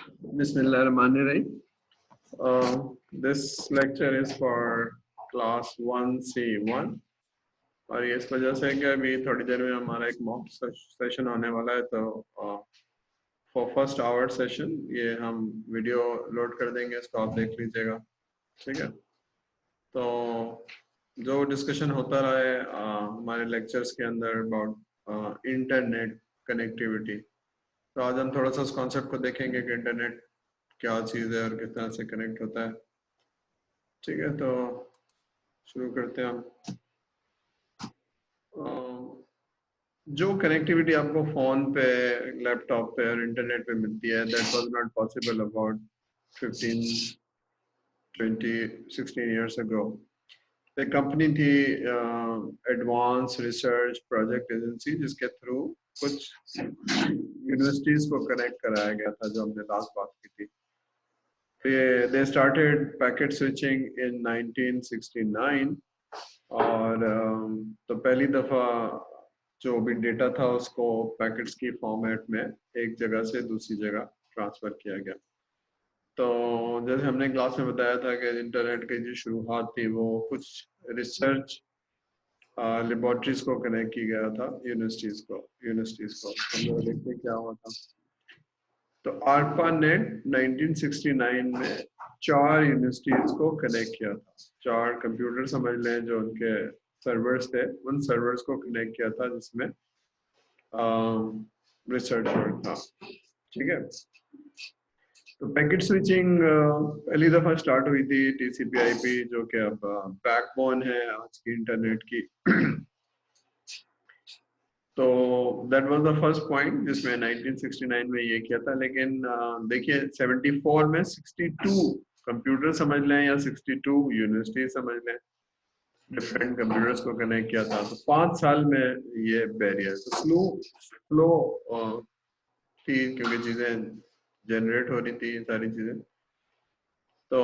Bismillahirrahmanirrahim. This lecture is for class 1C1 और ये इस वजह से कि अभी थोड़ी देर में हमारा एक मॉक सेशन होने वाला है, तो फॉर फर्स्ट आवर सेशन ये हम वीडियो लोड कर देंगे, इसको आप देख लीजिएगा। ठीक है, तो जो डिस्कशन होता रहा है हमारे लेक्चर्स के अंदर अबाउट इंटरनेट कनेक्टिविटी, तो आज हम थोड़ा सा उस कॉन्सेप्ट को देखेंगे कि इंटरनेट क्या चीज़ है और किस तरह से कनेक्ट होता है। ठीक है, तो शुरू करते हैं हम। जो कनेक्टिविटी आपको फ़ोन पे, लैपटॉप पे और इंटरनेट पे मिलती है, that was not possible about 15, 20, 16 years ago. एक कंपनी थी एडवांस रिसर्च प्रोजेक्ट एजेंसी, जिसके थ्रू कुछ यूनिवर्सिटीज़ को कनेक्ट कराया गया था, जो हमने लास्ट बात की थी। They started packet switching in 1969 और तो पहली दफ़ा जो भी डेटा था उसको पैकेट्स की फॉर्मेट में एक जगह से दूसरी जगह ट्रांसफ़र किया गया। तो जैसे हमने क्लास में बताया था कि इंटरनेट की जो शुरुआत थी वो कुछ रिसर्च लेबॉर्ट्रीज को कनेक्ट किया गया था यूनिवर्सिटीज़ को हम लोग देखते क्या हुआ था। तो आर्पा नेट 1969 में 4 यूनिवर्सिटीज को कनेक्ट किया था। 4 कंप्यूटर समझ लें जो उनके सर्वर्स थे, उन सर्वर्स को कनेक्ट किया था जिसमें रिसर्च वर्क था। ठीक है, तो पैकेट स्विचिंग पहली दफा स्टार्ट हुई थी टीसीपी/आईपी, जो कि अब बैकबोन है आज की इंटरनेट की। तो that was the first point जिसमें 1969 में ये किया था। लेकिन देखिए 74 में 62 कंप्यूटर समझ लें या 62 यूनिवर्सिटी समझ लें, डिफरेंट कंप्यूटर्स को कनेक्ट किया था। तो 5 साल में ये बैरियर तो स्लो थी, क्योंकि चीज़ें जनरेट हो रही थी सारी चीज़ें। तो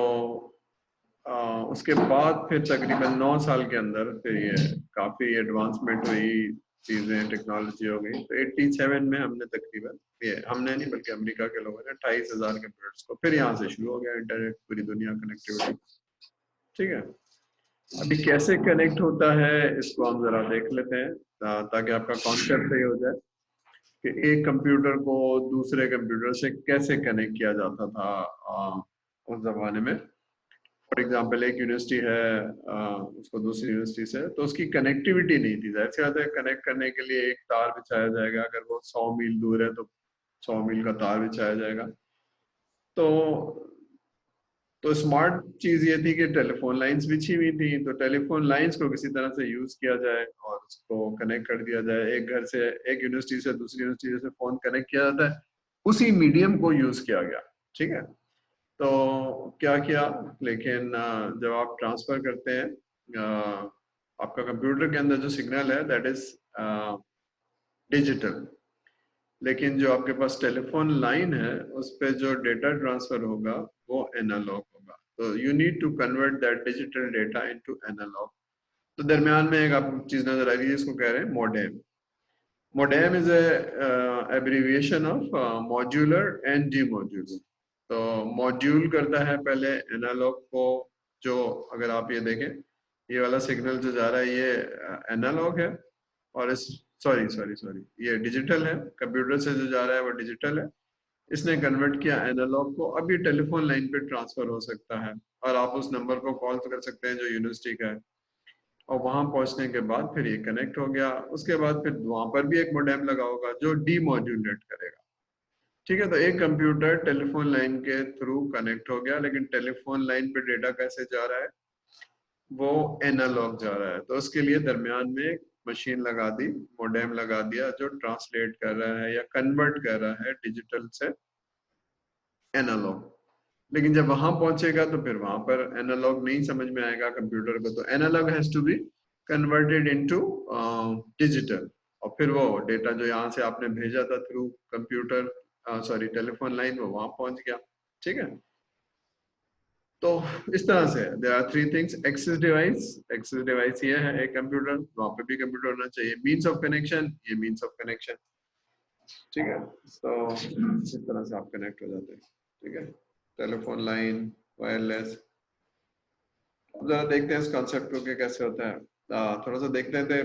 उसके बाद फिर तकरीबन 9 साल के अंदर फिर ये काफ़ी एडवांसमेंट हुई, चीज़ें टेक्नोलॉजी हो गई। तो 87 में हमने तकरीबन, ये हमने नहीं बल्कि अमेरिका के लोगों ने 28,000 कंप्यूटर्स को, फिर यहाँ से शुरू हो गया इंटरनेट, पूरी दुनिया कनेक्टिविटी। ठीक है, अभी कैसे कनेक्ट होता है इसको हम ज़रा देख लेते हैं, ताकि आपका कॉन्सेप्ट सही हो जाए कि एक कंप्यूटर को दूसरे कंप्यूटर से कैसे कनेक्ट किया जाता था उस ज़माने में। फॉर एग्जाम्पल एक यूनिवर्सिटी है, उसको दूसरी यूनिवर्सिटी से, तो उसकी कनेक्टिविटी नहीं थी। जाहिर सी बात है, कनेक्ट करने के लिए एक तार बिछाया जाएगा, अगर वो 100 मील दूर है तो 100 मील का तार बिछाया जाएगा। तो स्मार्ट चीज ये थी कि टेलीफोन लाइंस बिछी हुई थी, तो टेलीफोन लाइंस को किसी तरह से यूज किया जाए और उसको कनेक्ट कर दिया जाए। एक घर से, एक यूनिवर्सिटी से दूसरी यूनिवर्सिटी से फोन कनेक्ट किया जाता है, उसी मीडियम को यूज किया गया। ठीक है, तो क्या किया, लेकिन जब आप ट्रांसफर करते हैं, आपका कंप्यूटर के अंदर जो सिग्नल है दैट इज डिजिटल, लेकिन जो आपके पास टेलीफोन लाइन है उस पर जो डेटा ट्रांसफर होगा वो एनालॉग होगा। तो you need to convert that digital data into analog. तो दरमियान में एक आपको चीज नजर आ रही है, इसको कह रहे हैं modem. Modem is abbreviation of modular and D modular. तो मॉड्यूल करता है पहले एनालॉग को, जो अगर आप ये देखें, ये वाला सिग्नल जो जा रहा है ये एनालॉग है, और इस सॉरी ये डिजिटल है। कंप्यूटर से जो जा रहा है वो डिजिटल है, इसने कन्वर्ट किया एनालॉग को। अब ये टेलीफोन लाइन पे ट्रांसफर हो सकता है और आप उस नंबर को कॉल कर सकते हैं जो यूनिवर्सिटी का है, और वहां पहुंचने के बाद फिर ये कनेक्ट हो गया। उसके बाद फिर वहां पर भी एक मोडेम लगा होगा जो डीमॉड्यूलेट करेगा। ठीक है, तो एक कंप्यूटर टेलीफोन लाइन के थ्रू कनेक्ट हो गया, लेकिन टेलीफोन लाइन पे डेटा कैसे जा रहा है, वो एनालॉग जा रहा है। तो उसके लिए दरमियान में एक मशीन लगा दी, मोडेम लगा दिया, जो ट्रांसलेट कर रहा है या कन्वर्ट कर रहा है डिजिटल से एनालॉग। लेकिन जब वहां पहुंचेगा तो फिर वहां पर एनालॉग नहीं समझ में आएगा कंप्यूटर को, तो analog has to be converted into digital, और फिर वो डेटा जो यहाँ से आपने भेजा था through computer, sorry telephone line, वो वहां पहुंच गया। ठीक है, तो इस तरह से there are 3 things. Access device ये है एक कंप्यूटर, वहां पे भी कंप्यूटर होना चाहिए। मींस ऑफ कनेक्शन, ये मींस ऑफ कनेक्शन। ठीक है, तो इस तरह से आप कनेक्ट हो जाते हैं। ठीक है, टेलीफोन लाइन, वायरलेस। अब जरा देखते हैं इस कॉन्सेप्ट को कि कैसे होता है। थोड़ा सा देखते थे,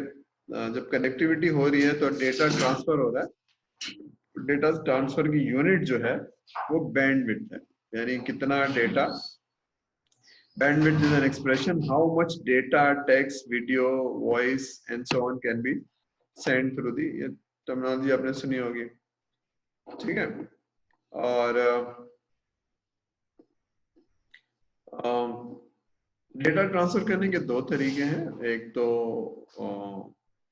जब कनेक्टिविटी हो रही है तो डेटा ट्रांसफर हो रहा है। डेटा ट्रांसफर की यूनिट जो है वो बैंडविड्थ है, यानी कितना data. Bandwidth is an expression how much data, text, video, voice, and so on can be sent through the, ये टर्मिनोलॉजी आपने सुनी होगी, ठीक है। और डेटा ट्रांसफर करने के दो तरीके हैं।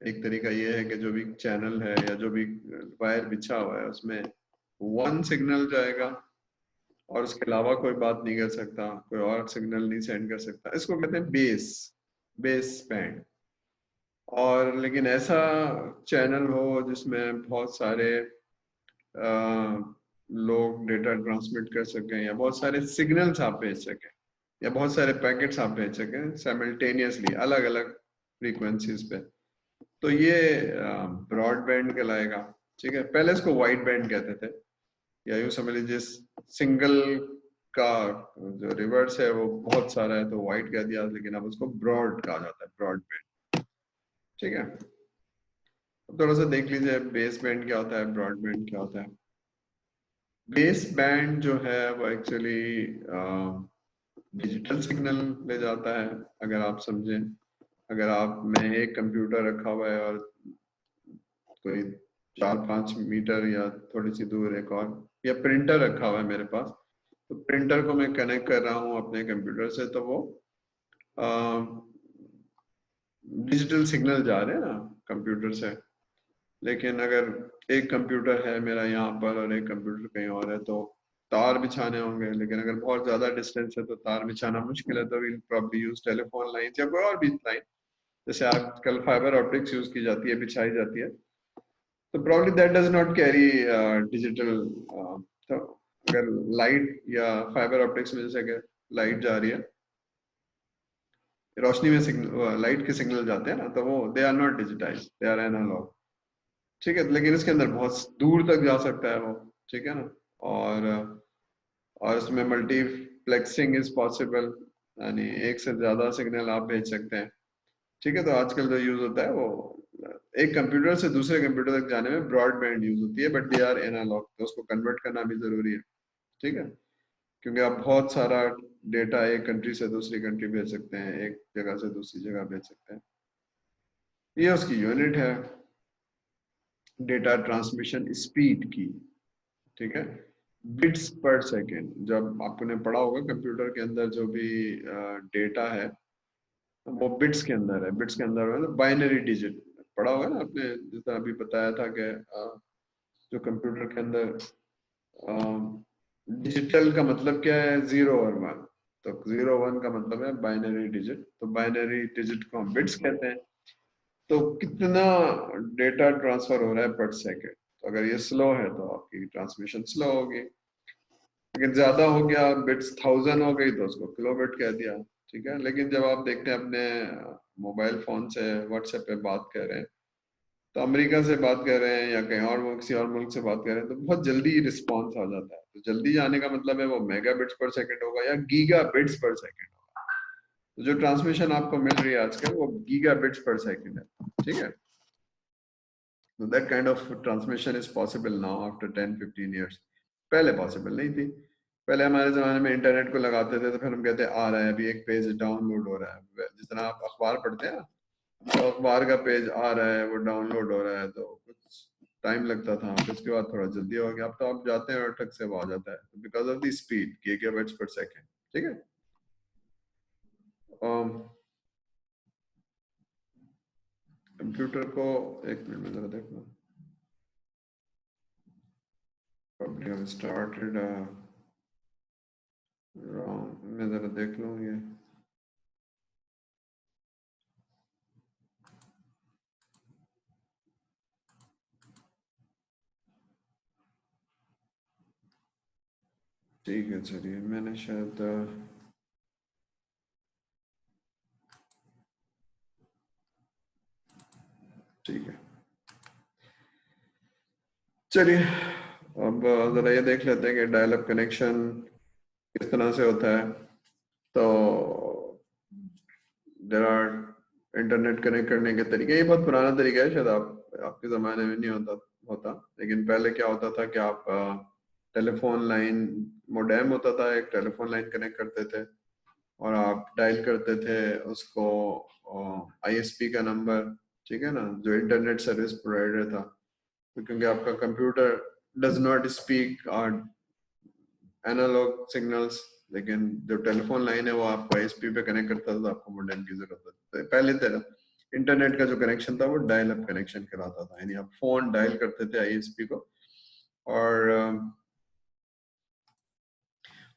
एक तरीका ये है कि जो भी चैनल है या जो भी वायर बिछा हुआ है उसमें वन सिग्नल जाएगा और उसके अलावा कोई बात नहीं कर सकता, कोई और सिग्नल नहीं सेंड कर सकता। इसको कहते हैं बेस बैंड। और लेकिन ऐसा चैनल हो जिसमें बहुत सारे लोग डेटा ट्रांसमिट कर सकें या बहुत सारे सिग्नल्स आप भेज सकें या बहुत सारे पैकेट्स आप भेज सकें साइमल्टेनियसली अलग अलग फ्रीक्वेंसीज पे, तो ये ब्रॉडबैंड कहलाएगा। ठीक है, पहले इसको वाइड बैंड कहते थे, या यूं समझ लीजिए सिंगल का जो रिवर्स है वो बहुत सारा है तो वाइड कह दिया, लेकिन अब उसको ब्रॉड कहा जाता है, ब्रॉडबैंड। ठीक है, थोड़ा सा देख लीजिए बेस बैंड क्या होता है, ब्रॉड बैंड क्या होता है। बेस बैंड जो है वो एक्चुअली डिजिटल सिग्नल ले जाता है। अगर आप समझें, अगर आप में एक कंप्यूटर रखा हुआ है और कोई 4-5 मीटर या थोड़ी सी दूर एक और, या प्रिंटर रखा हुआ है मेरे पास, तो प्रिंटर को मैं कनेक्ट कर रहा हूँ अपने कंप्यूटर से, तो वो डिजिटल सिग्नल जा रहे हैं ना कंप्यूटर से। लेकिन अगर एक कंप्यूटर है मेरा यहाँ पर और एक कंप्यूटर कहीं और है तो तार बिछाने होंगे, लेकिन अगर बहुत ज्यादा डिस्टेंस है तो तार बिछाना मुश्किल है, तो will probably use telephone line या कोई और भी लाइन, जैसे आजकल फाइबर ऑप्टिक्स यूज की जाती है, बिछाई जाती है, तो probably that does not carry digital. तो अगर लाइट या फाइबर ऑप्टिक्स में जैसे कि लाइट जा रही है, रोशनी में सिग्नल, लाइट के सिग्नल जाते हैं ना, तो वो they are not digitize, they are analog. ठीक है, लेकिन इसके अंदर बहुत दूर तक जा सकता है वो। ठीक है ना, और और इसमें मल्टीप्लेक्सिंग इज पॉसिबल, यानी एक से ज्यादा सिग्नल आप भेज सकते हैं। ठीक है, तो आजकल जो यूज होता है वो एक कंप्यूटर से दूसरे कंप्यूटर तक जाने में ब्रॉडबैंड यूज होती है, बट दे आर एनालॉग, तो उसको कन्वर्ट करना भी जरूरी है। ठीक है, क्योंकि आप बहुत सारा डेटा एक कंट्री से दूसरी कंट्री भेज सकते हैं, एक जगह से दूसरी जगह भेज सकते हैं। ये उसकी यूनिट है डेटा ट्रांसमिशन स्पीड की। ठीक है, बिट्स पर सेकेंड। जब आपने पढ़ा होगा कंप्यूटर के अंदर जो भी डेटा है वो बिट्स के अंदर है, बिट्स के अंदर है बाइनरी डिजिट, पढ़ा होगा ना आपने, जिस तरह अभी बताया था कि जो कंप्यूटर के अंदर डिजिटल का मतलब क्या है, 0 और 1, तो 0-1 का मतलब है बाइनरी डिजिट, तो बाइनरी डिजिट को हम बिट्स कहते हैं। तो कितना डेटा ट्रांसफर हो रहा है पर सेकेंड, तो अगर ये स्लो है तो आपकी ट्रांसमिशन स्लो होगी, अगर ज्यादा हो गया, बिट्स 1000 हो गई तो उसको किलोबिट कह दिया। ठीक है, लेकिन जब आप देखते हैं अपने मोबाइल फोन से व्हाट्सएप पे बात कर रहे हैं, तो अमेरिका से बात कर रहे हैं या कहीं और मुल्क, किसी और मुल्क से बात कर रहे हैं, तो बहुत जल्दी रिस्पॉन्स आ जाता है। तो जल्दी आने का मतलब है वो मेगा बिट्स पर सेकेंड होगा या गीगा बिट्स पर सेकेंड होगा। तो जो ट्रांसमिशन आपको मिल रही है आजकल वो गीगा बिट्स पर सेकेंड है। ठीक है, तो that kind of transmission is possible now after 10-15 years. पहले पॉसिबल नहीं थी। पहले हमारे जमाने में इंटरनेट को लगाते थे तो फिर हम कहते आ रहा है, अभी एक पेज डाउनलोड हो रहा है, जिस तरह आप अखबार पढ़ते हैं ना, तो अखबार का पेज आ रहा है, वो डाउनलोड हो रहा है, तो कुछ टाइम लगता था, फिर उसके बाद थोड़ा जल्दी हो गया। अब तो आप जाते हैं और ठक से वो आ जाता है, because of the speed, gigabytes पर सेकंड। ठीक है, कंप्यूटर को एक मिनट में जरा देखना, probably have started wrong, मैं जरा देख लूँ ये। ठीक है, चलिए, मैंने शायद ठीक है, चलिए, अब जरा ये देख लेते हैं कि डायल अप कनेक्शन किस तरह से होता है। तो देर आर इंटरनेट कनेक्ट करने के तरीके, ये बहुत पुराना तरीका है, शायद आपके ज़माने में नहीं होता, लेकिन पहले क्या होता था कि आप टेलीफोन लाइन, मोडेम होता था, एक टेलीफोन लाइन कनेक्ट करते थे और आप डायल करते थे उसको, आईएसपी का नंबर, ठीक है ना, जो इंटरनेट सर्विस प्रोवाइडर था। तो क्योंकि आपका computer does not speak analog signals, लेकिन जो टेलीफोन लाइन है वो आपको आईएसपी पे कनेक्ट करता था, तो आपको मोडेम की जरूरत होती थी। तो पहले तरह इंटरनेट का जो कनेक्शन था वो डायल अप कनेक्शन कहलाता था, यानी आप फोन डायल करते थे आईएसपी को,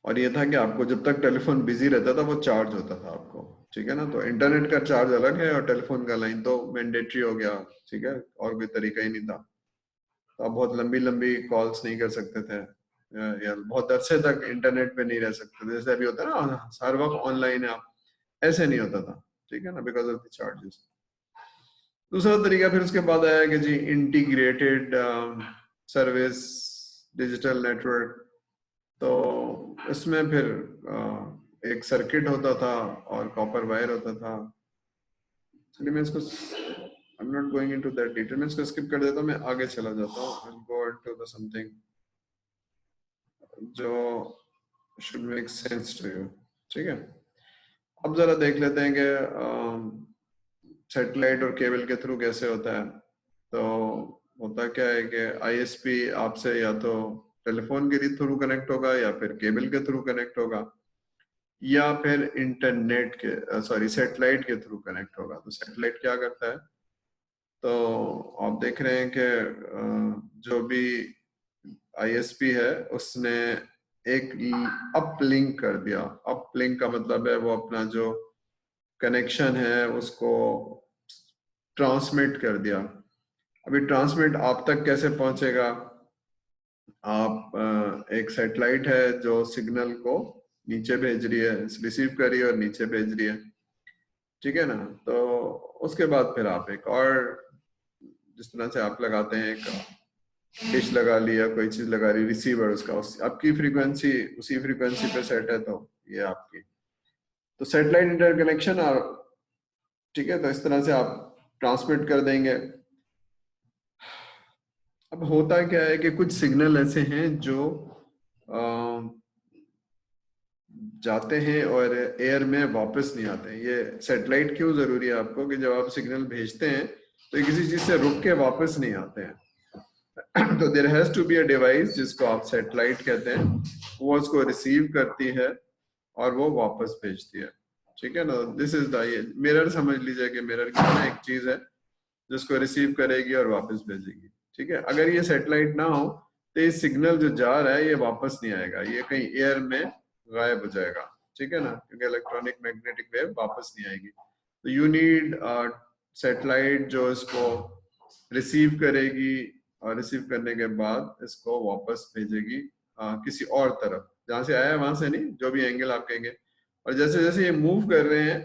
और ये था कि आपको जब तक टेलीफोन बिजी रहता था वो चार्ज होता था आपको, ठीक है ना। तो इंटरनेट का चार्ज अलग है और टेलीफोन का लाइन तो मैंडेटरी हो गया, ठीक है, और कोई तरीका ही नहीं था। तो आप बहुत लंबी लंबी कॉल्स नहीं कर सकते थे, या बहुत अरसे तक इंटरनेट पे नहीं रह सकते थे, जैसे अभी होता है ना हर वक्त ऑनलाइन है आप, ऐसे नहीं होता था, ठीक है ना, बिकॉज ऑफ द चार्जेस। दूसरा तरीका फिर उसके बाद आया कि जी इंटीग्रेटेड सर्विस डिजिटल नेटवर्क। तो इसमें फिर एक सर्किट होता था और कॉपर वायर होता था। चलिए मैं इसको, I am not going into that detail, मैं इसको स्किप कर देता हूँ, मैं आगे चला जाता हूँ, I will go into the something जो should make sense to you, ठीक है। अब जरा देख लेते हैं कि सैटेलाइट और केबल के थ्रू कैसे होता है। तो होता क्या है कि आईएसपी आपसे या तो टेलीफोन के थ्रू कनेक्ट होगा या फिर केबल के थ्रू कनेक्ट होगा या फिर इंटरनेट के सॉरी सैटेलाइट के थ्रू कनेक्ट होगा। तो सैटेलाइट क्या करता है, तो आप देख रहे हैं कि जो भी आईएसपी है उसने एक अप लिंक कर दिया। अप लिंक का मतलब है वो अपना जो कनेक्शन है उसको ट्रांसमिट कर दिया। अभी ट्रांसमिट आप तक कैसे पहुंचेगा, आप एक सैटेलाइट है जो सिग्नल को नीचे भेज रही है, रिसीव कर रही है और नीचे भेज रही है, ठीक है ना। तो उसके बाद फिर आप एक और, जिस तरह से आप लगाते हैं एक डिश लगा लिया, कोई चीज लगा रही, रिसीवर उसका आपकी फ्रीक्वेंसी उसी फ्रीक्वेंसी पे सेट है, तो ये आपकी तो सैटेलाइट इंटरकनेक्शन। और ठीक है, तो इस तरह से आप ट्रांसमिट कर देंगे। अब होता क्या है कि कुछ सिग्नल ऐसे हैं जो जाते हैं और एयर में वापस नहीं आते हैं। ये सैटेलाइट क्यों जरूरी है आपको कि जब आप सिग्नल भेजते हैं तो ये किसी चीज से रुक के वापस नहीं आते हैं। तो there has to be a device जिसको आप सैटेलाइट कहते हैं, वो उसको रिसीव करती है और वो वापस भेजती है, ठीक है ना। दिस इज द, ये मिरर समझ लीजिए कि मिरर की तरह एक चीज है जिसको रिसीव करेगी और वापस भेजेगी, ठीक है। अगर ये सैटेलाइट ना हो तो ये सिग्नल जो जा रहा है ये वापस नहीं आएगा, ये कहीं एयर में गायब हो जाएगा, ठीक है ना, क्योंकि इलेक्ट्रॉनिक मैग्नेटिक वेव वापस नहीं आएगी। तो यू नीड सैटेलाइट जो इसको रिसीव करेगी और रिसीव करने के बाद इसको वापस भेजेगी किसी और तरफ, जहां से आया वहां से नहीं, जो भी एंगल आप कहेंगे। और जैसे जैसे ये मूव कर रहे हैं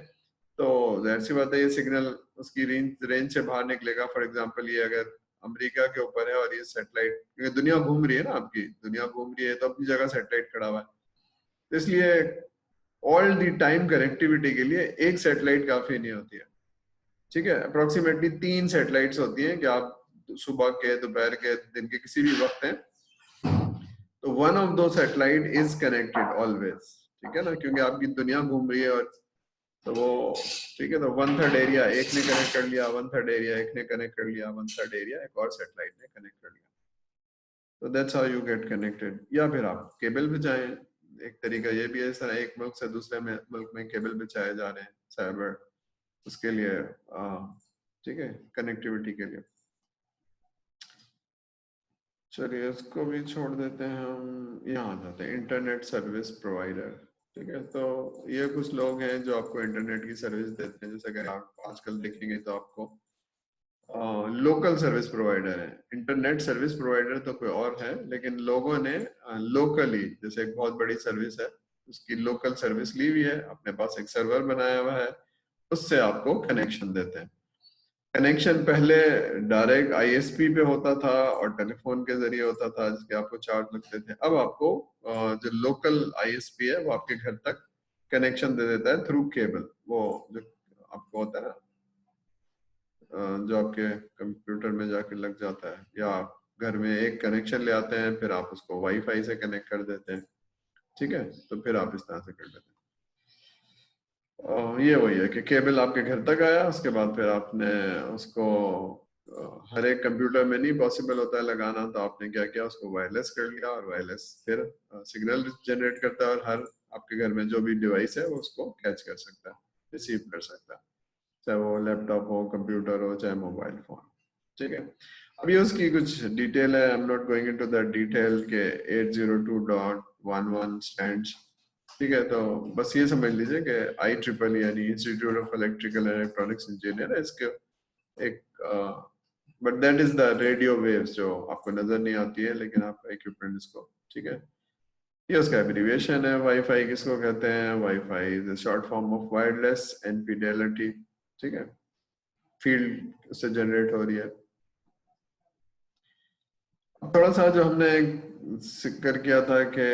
तो जाहिर सी बात है ये सिग्नल उसकी रेंज से बाहर निकलेगा। फॉर एग्जांपल ये अगर अमेरिका के ऊपर है और ये सैटेलाइट, क्योंकि दुनिया घूम रही है ना, आपकी दुनिया घूम रही है तो अपनी जगह सैटेलाइट खड़ा हुआ है, तो इसलिए ऑल दी टाइम कनेक्टिविटी के लिए एक सैटेलाइट काफी नहीं होती है, ठीक है। अप्रोक्सीमेटली 3 सैटेलाइट्स होती हैं कि आप सुबह के, दोपहर के, दिन के किसी भी वक्त हैं, तो वन ऑफ दो सैटेलाइट इज कनेक्टेड ऑलवेज, ठीक है ना, क्योंकि आपकी दुनिया घूम रही है। और तो वो ठीक है, तो 1/3 एरिया एक ने कनेक्ट कर लिया, 1/3 एरिया एक ने कनेक्ट कर लिया, 1/3 एरिया एक और सैटेलाइट ने कनेक्ट कर लिया। तो that's how you get connected. या फिर आप केबल पे जाएं, एक तरीका ये भी है, इस तरह एक मुल्क से दूसरे में मुल्क में केबल बिछाए जा रहे हैं साइबर, उसके लिए ठीक है, कनेक्टिविटी के लिए। चलिए इसको भी छोड़ देते हैं, हम यहाँ आ जाते हैं इंटरनेट सर्विस प्रोवाइडर, ठीक है। तो ये कुछ लोग हैं जो आपको इंटरनेट की सर्विस देते हैं, जैसे कि आप आजकल देखेंगे तो आपको लोकल सर्विस प्रोवाइडर है। इंटरनेट सर्विस प्रोवाइडर तो कोई और है, लेकिन लोगों ने लोकली, जैसे एक बहुत बड़ी सर्विस है उसकी लोकल सर्विस ली हुई है, अपने पास एक सर्वर बनाया हुआ है, उससे आपको कनेक्शन देते हैं। कनेक्शन पहले डायरेक्ट आईएसपी पे होता था और टेलीफोन के जरिए होता था, जिसके आपको चार्ज लगते थे। अब आपको जो लोकल आईएसपी है वो आपके घर तक कनेक्शन दे देता है थ्रू केबल। वो जो आपको होता है ना, जो आपके कंप्यूटर में जाके लग जाता है, या आप घर में एक कनेक्शन ले आते हैं, फिर आप उसको वाईफाई से कनेक्ट कर देते हैं, ठीक है, तो फिर आप इस तरह से कर लेते हैं। ये वही है कि केबल आपके घर तक आया, उसके बाद फिर आपने उसको हर एक कंप्यूटर में नहीं पॉसिबल होता है लगाना, तो आपने क्या किया, उसको वायरलेस कर लिया, और वायरलेस फिर सिग्नल जनरेट करता है, और हर आपके घर में जो भी डिवाइस है वो उसको कैच कर सकता है, रिसीव कर सकता है, चाहे वो लैपटॉप हो, कंप्यूटर हो, चाहे मोबाइल फोन, ठीक है। अब ये उसकी कुछ डिटेल है, I am not going into that detail के 802.11 स्टैंड्स, ठीक है। तो बस ये समझ लीजिए कि IEEE यानी institute of electrical and electronics engineer है, इसके एक but that is the radio waves जो आपको नजर नहीं आती है, लेकिन आप इक्विपमेंट इसको, ठीक है। ये उसका एब्रिविएशन है। वाईफाई किसको कहते हैं? Wifi is a short form of wireless infidelity, ठीक है, फील्ड से जनरेट हो रही है। थोड़ा सा जो हमने जिक्र किया था कि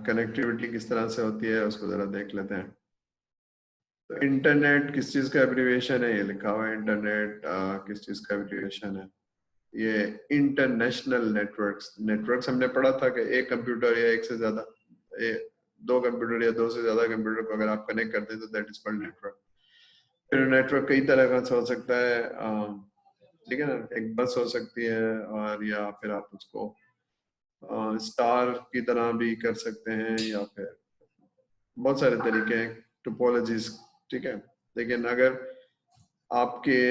कनेक्टिविटी किस तरह से होती है, उसको जरा देख लेते हैं। तो इंटरनेट किस चीज का एब्रिविएशन है? ये लिखा हुआ है इंटरनेट किस चीज का एब्रिविएशन है? ये इंटरनेशनल नेटवर्क्स। नेटवर्क्स हमने पढ़ा था कि एक कंप्यूटर या एक से ज्यादा, दो कंप्यूटर या दो से ज्यादा कंप्यूटर को अगर आप कनेक्ट करते हैं तो दैट इज कॉल्ड नेटवर्क। फिर नेटवर्क कई तरह का हो सकता है, ठीक है ना, एक बस हो सकती है, और या फिर आप उसको स्टार की तरह भी कर सकते हैं, या फिर बहुत सारे तरीके हैं, टोपोलॉजीज, ठीक है। लेकिन अगर आपके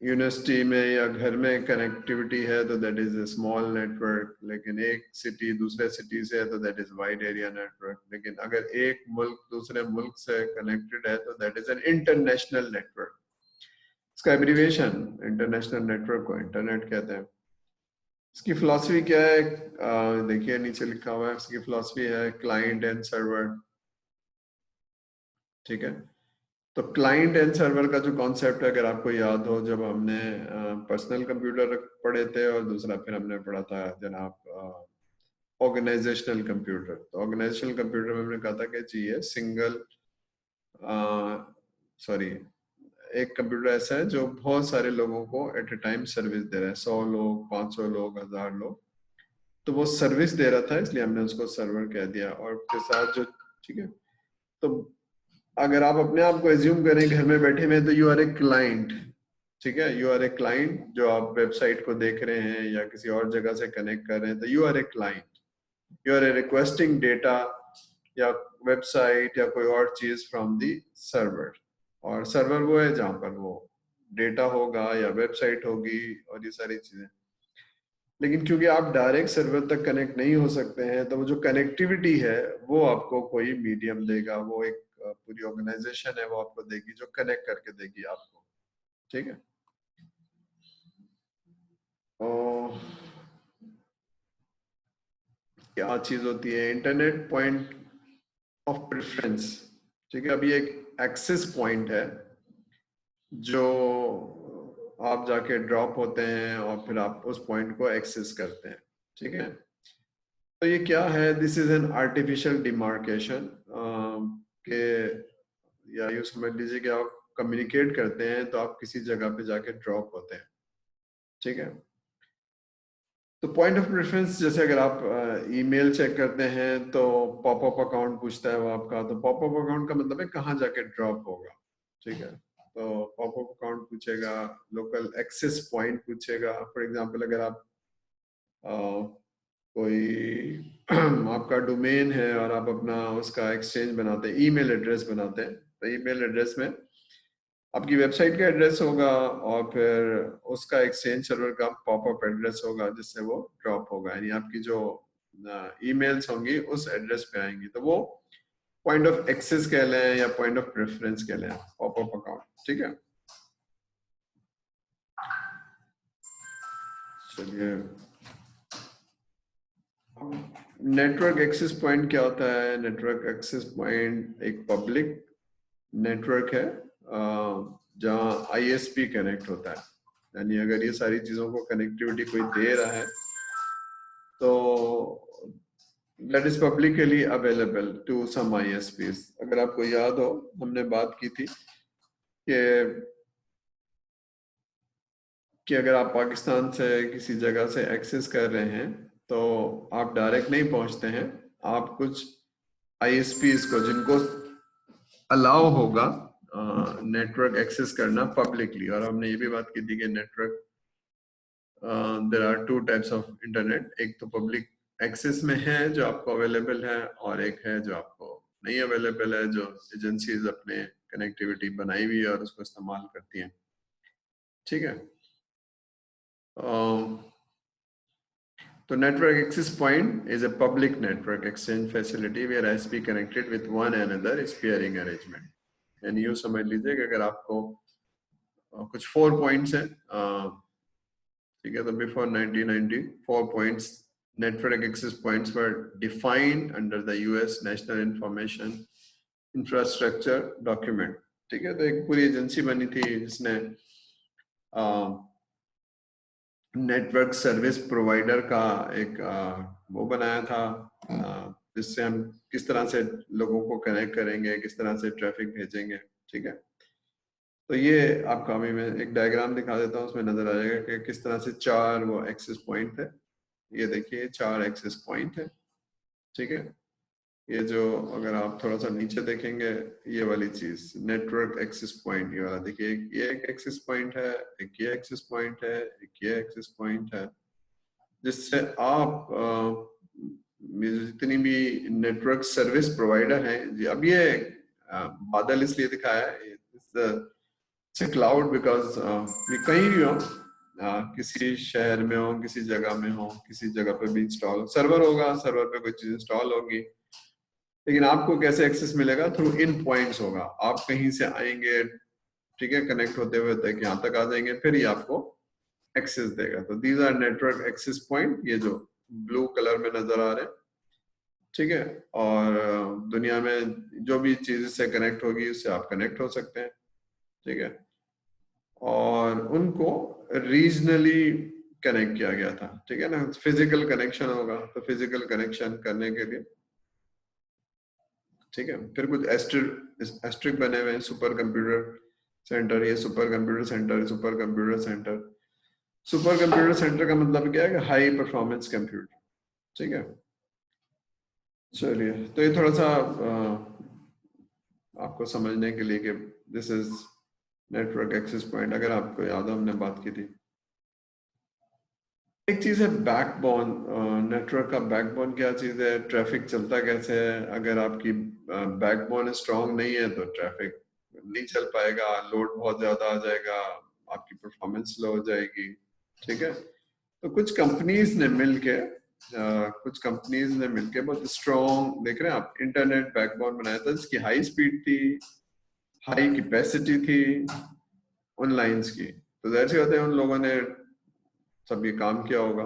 यूनिवर्सिटी में या घर में कनेक्टिविटी है तो that is a small network, लेकिन एक सिटी दूसरे सिटी से है तो that is wide area network, लेकिन अगर एक मुल्क दूसरे मुल्क से कनेक्टेड है तो that is an international network. इसका एब्रिविएशन इंटरनेशनल नेटवर्क को इंटरनेट कहते हैं। इसकी फिलॉसफी क्या है? देखिए नीचे लिखा हुआ है, इसकी फिलॉसफी है क्लाइंट एंड सर्वर, ठीक है। तो क्लाइंट एंड सर्वर का जो कॉन्सेप्ट है, अगर आपको याद हो, जब हमने पर्सनल कंप्यूटर पढ़े थे, और दूसरा फिर हमने पढ़ा था जनाब ऑर्गेनाइजेशनल कंप्यूटर। तो ऑर्गेनाइजेशनल कंप्यूटर में हमने कहा था कि जी ये सिंगल सॉरी एक कंप्यूटर ऐसा है जो बहुत सारे लोगों को एट ए टाइम सर्विस दे रहा है, 100 लोग, 500 लोग, 1000 लोग, तो वो सर्विस दे रहा था, इसलिए हमने उसको सर्वर कह दिया। और उसके साथ जो, ठीक है, तो अगर आप अपने आप को एज्यूम करें घर में बैठे हुए, तो यू आर ए क्लाइंट, ठीक है, यू आर ए क्लाइंट। जो आप वेबसाइट को देख रहे हैं या किसी और जगह से कनेक्ट कर रहे हैं, तो you are a client, you are a requesting data या वेबसाइट या कोई और चीज फ्रॉम दी सर्वर। और सर्वर वो है जहां पर वो डेटा होगा या वेबसाइट होगी और ये सारी चीजें। लेकिन क्योंकि आप डायरेक्ट सर्वर तक कनेक्ट नहीं हो सकते हैं, तो वो जो कनेक्टिविटी है वो आपको कोई मीडियम देगा, वो एक पूरी ऑर्गेनाइजेशन है, वो आपको देगी, जो कनेक्ट करके देगी आपको, ठीक है। और क्या चीज होती है इंटरनेट पॉइंट ऑफ प्रेफरेंस, ठीक है। अभी एक एक्सेस पॉइंट है जो आप जाके ड्रॉप होते हैं और फिर आप उस पॉइंट को एक्सेस करते हैं, ठीक है। तो ये क्या है? This is an artificial demarcation के, या यूँ समझ लीजिए कि आप कम्युनिकेट करते हैं तो आप किसी जगह पे जाके ड्रॉप होते हैं, ठीक है। तो पॉइंट ऑफ प्रेफरेंस, जैसे अगर आप ईमेल चेक करते हैं तो पॉपअप अकाउंट पूछता है वो आपका, तो पॉपअप अकाउंट का मतलब है कहाँ जाके ड्रॉप होगा, ठीक है। तो पॉपअप अकाउंट पूछेगा, लोकल एक्सेस पॉइंट पूछेगा। फॉर एग्जांपल अगर आप कोई आपका डोमेन है और आप अपना उसका एक्सचेंज बनाते हैं, ईमेल एड्रेस बनाते हैं, तो ईमेल एड्रेस में आपकी वेबसाइट का एड्रेस होगा और फिर उसका एक्सचेंज सर्वर का पॉपअप एड्रेस होगा जिससे वो ड्रॉप होगा, यानी आपकी जो ईमेल्स होंगी उस एड्रेस पे आएंगी। तो वो पॉइंट ऑफ एक्सेस कह लें या पॉइंट ऑफ प्रेफरेंस कह लें, पॉपअप अकाउंट, ठीक है। चलिए, नेटवर्क एक्सेस पॉइंट क्या होता है? नेटवर्क एक्सेस पॉइंट एक पब्लिक नेटवर्क है जहाँ ISP कनेक्ट होता है, यानी अगर ये सारी चीजों को कनेक्टिविटी कोई दे रहा है तो that is publicly available to some ISPs. अगर आपको याद हो हमने बात की थी कि अगर आप पाकिस्तान से किसी जगह से एक्सेस कर रहे हैं तो आप डायरेक्ट नहीं पहुंचते हैं, आप कुछ ISPs को जिनको अलाउ होगा नेटवर्क एक्सेस करना पब्लिकली, और हमने ये भी बात की थी कि network there are two types of internet, एक तो पब्लिक एक्सेस में है जो आपको अवेलेबल है, और एक है जो आपको नहीं अवेलेबल है, जो एजेंसीज अपने कनेक्टिविटी बनाई हुई है और उसको इस्तेमाल करती हैं। ठीक है, तो network access point is a public network exchange facility where ISP connected with one another is pairing arrangement. यानी यूँ समझ लीजिए कि अगर आपको कुछ 4 पॉइंट्स हैं, ठीक है, तो before 1990 4 points network access points were defined under the US National Information Infrastructure document. ठीक है, तो एक पूरी एजेंसी बनी थी जिसने नेटवर्क सर्विस प्रोवाइडर का एक वो बनाया था, जिससे हम किस तरह से लोगों को कनेक्ट करेंगे, किस तरह से ट्रैफिक भेजेंगे। ठीक है, तो ये आपका अभी मैं एक डायग्राम दिखा देता हूँ, उसमें नजर आ जाएगा कि किस तरह से 4 वो एक्सेस पॉइंट है। ये देखिए 4 एक्सेस पॉइंट है। ठीक है, ये जो अगर आप थोड़ा सा नीचे देखेंगे ये वाली चीज नेटवर्क एक्सेस पॉइंट, ये वाला देखिए, ये एक एक्सेस पॉइंट है, एक ये एक्सेस पॉइंट है, एक ये एक्सेस पॉइंट है, जिससे आप जितनी भी नेटवर्क सर्विस प्रोवाइडर हैं, अब ये बादल इसलिए दिखाया है क्लाउड बिकॉज कहीं भी हो, किसी शहर में हो, किसी जगह में हो, किसी जगह पे भी इंस्टॉल सर्वर होगा, सर्वर पे कोई चीज इंस्टॉल होगी, लेकिन आपको कैसे एक्सेस मिलेगा? थ्रू इन पॉइंट्स होगा। आप कहीं से आएंगे, ठीक है, कनेक्ट होते हुए तक यहाँ तक आ जाएंगे, फिर ये आपको एक्सेस देगा। तो these are network access point, ये जो ब्लू कलर में नजर आ रहे हैं। ठीक है, और दुनिया में जो भी चीज से कनेक्ट होगी उससे आप कनेक्ट हो सकते हैं। ठीक है, और उनको रीजनली कनेक्ट किया गया था। ठीक है ना, फिजिकल कनेक्शन होगा, तो फिजिकल कनेक्शन करने के लिए, ठीक है, फिर कुछ एस्ट्रिक बने हुए हैं, सुपर कंप्यूटर सेंटर, ये super computer centre, super computer centre. Super computer centre का मतलब क्या है कि हाई परफॉर्मेंस कंप्यूटर। ठीक है, चलिए, तो ये थोड़ा सा आपको समझने के लिए कि this is network access point. अगर आपको याद हो हमने बात की थी, एक चीज है बैकबोन। नेटवर्क का बैकबोन क्या चीज है, ट्रैफिक चलता कैसे है। अगर आपकी बैकबोन स्ट्रांग नहीं है तो ट्रैफिक नहीं चल पाएगा, लोड बहुत ज्यादा आ जाएगा, आपकी परफॉर्मेंस स्लो हो जाएगी। ठीक है, तो कुछ कंपनीज ने मिलके बहुत स्ट्रॉन्ग, देख रहे हैं आप, इंटरनेट बैकबोन बनाया था जिसकी हाई स्पीड थी, हाई कैपेसिटी थी उन लाइंस की। तो जाहिर सी बात है उन लोगों ने सब ये काम किया होगा।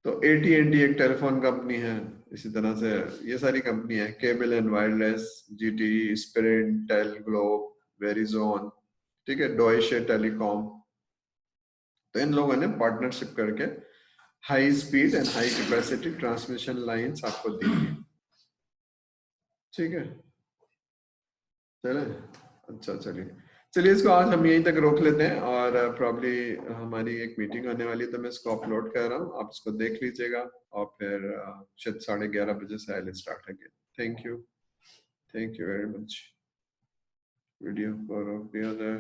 तो AT&T एक टेलीफोन कंपनी है, इसी तरह से ये सारी कंपनी है, cable and wireless, GTE, Sprint, Teleglobe, Verizon, ठीक है, डॉयशे टेलीकॉम। तो इन लोगों ने पार्टनरशिप करके high speed and high capacity transmission lines आपको दी है। ठीक है, चले, अच्छा, चलिए इसको आज हम यहीं तक रोक लेते हैं, और प्रॉब्ली हमारी एक मीटिंग होने वाली है, तो मैं इसको अपलोड कर रहा हूँ, आप इसको देख लीजिएगा, और फिर शायद 11:30 बजे से I start again. Thank you very much. Video को रोक दिया जाए।